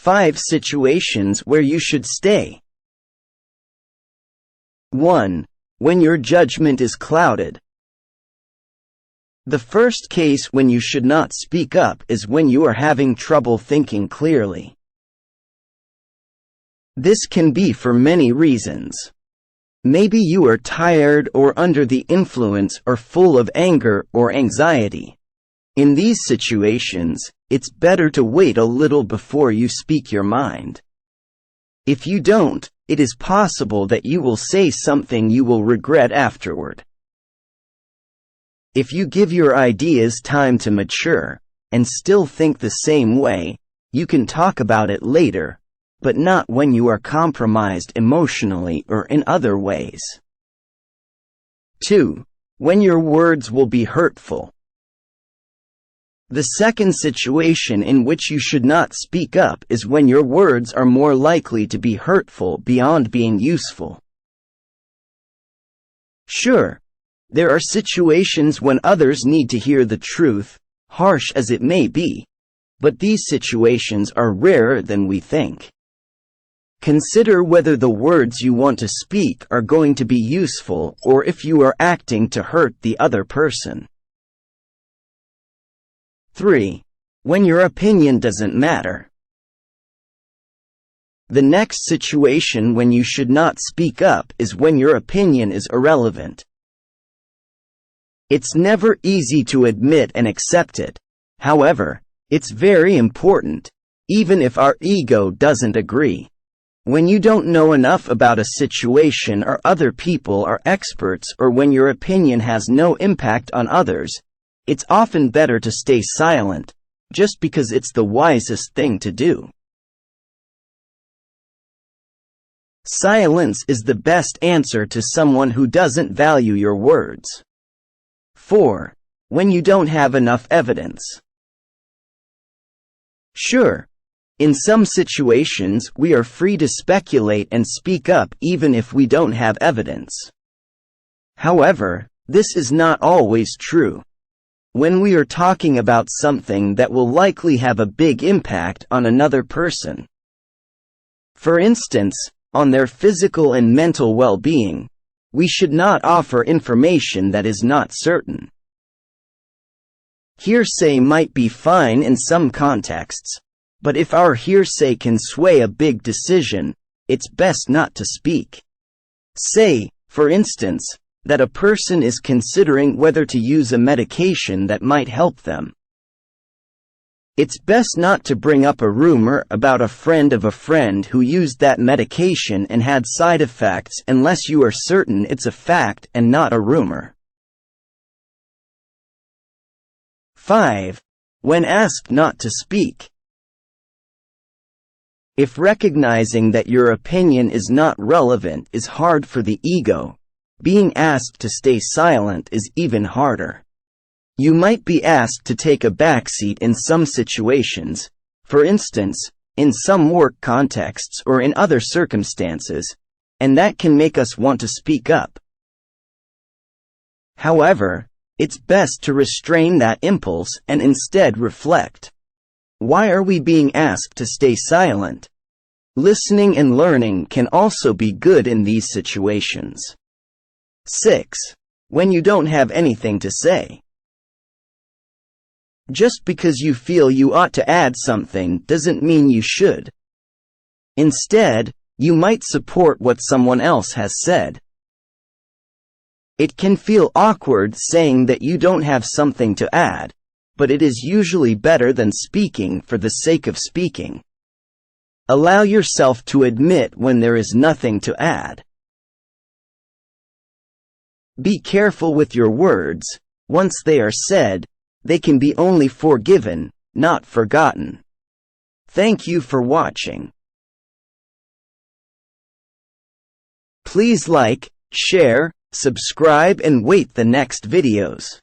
5 situations where you should stay. 1. When your judgment is clouded. The first case when you should not speak up is when you are having trouble thinking clearly. This can be for many reasons. Maybe you are tired or under the influence or full of anger or anxiety. In these situations, it's better to wait a little before you speak your mind. If you don't, it is possible that you will say something you will regret afterward. If you give your ideas time to mature, and still think the same way, you can talk about it later, but not when you are compromised emotionally or in other ways. 2. When your words will be hurtful. The second situation in which you should not speak up is when your words are more likely to be hurtful beyond being useful. Sure, there are situations when others need to hear the truth, harsh as it may be, but these situations are rarer than we think. Consider whether the words you want to speak are going to be useful or if you are acting to hurt the other person. 3. When your opinion doesn't matter. The next situation when you should not speak up is when your opinion is irrelevant. It's never easy to admit and accept it. However, it's very important, even if our ego doesn't agree. When you don't know enough about a situation or other people are experts, or when your opinion has no impact on others, it's often better to stay silent, just because it's the wisest thing to do. Silence is the best answer to someone who doesn't value your words. 4. When you don't have enough evidence. Sure, in some situations we are free to speculate and speak up even if we don't have evidence. However, this is not always true. When we are talking about something that will likely have a big impact on another person, for instance, on their physical and mental well-being, we should not offer information that is not certain. Hearsay might be fine in some contexts, but if our hearsay can sway a big decision, it's best not to speak. Say, for instance, that a person is considering whether to use a medication that might help them. It's best not to bring up a rumor about a friend of a friend who used that medication and had side effects unless you are certain it's a fact and not a rumor. 5. When asked not to speak. If recognizing that your opinion is not relevant is hard for the ego, being asked to stay silent is even harder. You might be asked to take a backseat in some situations, for instance, in some work contexts or in other circumstances, and that can make us want to speak up. However, it's best to restrain that impulse and instead reflect. Why are we being asked to stay silent? Listening and learning can also be good in these situations. 6. When you don't have anything to say. Just because you feel you ought to add something doesn't mean you should. Instead, you might support what someone else has said. It can feel awkward saying that you don't have something to add, but it is usually better than speaking for the sake of speaking. Allow yourself to admit when there is nothing to add. Be careful with your words. Once they are said, they can be only forgiven, not forgotten. Thank you for watching. Please like, share, subscribe and wait the next videos.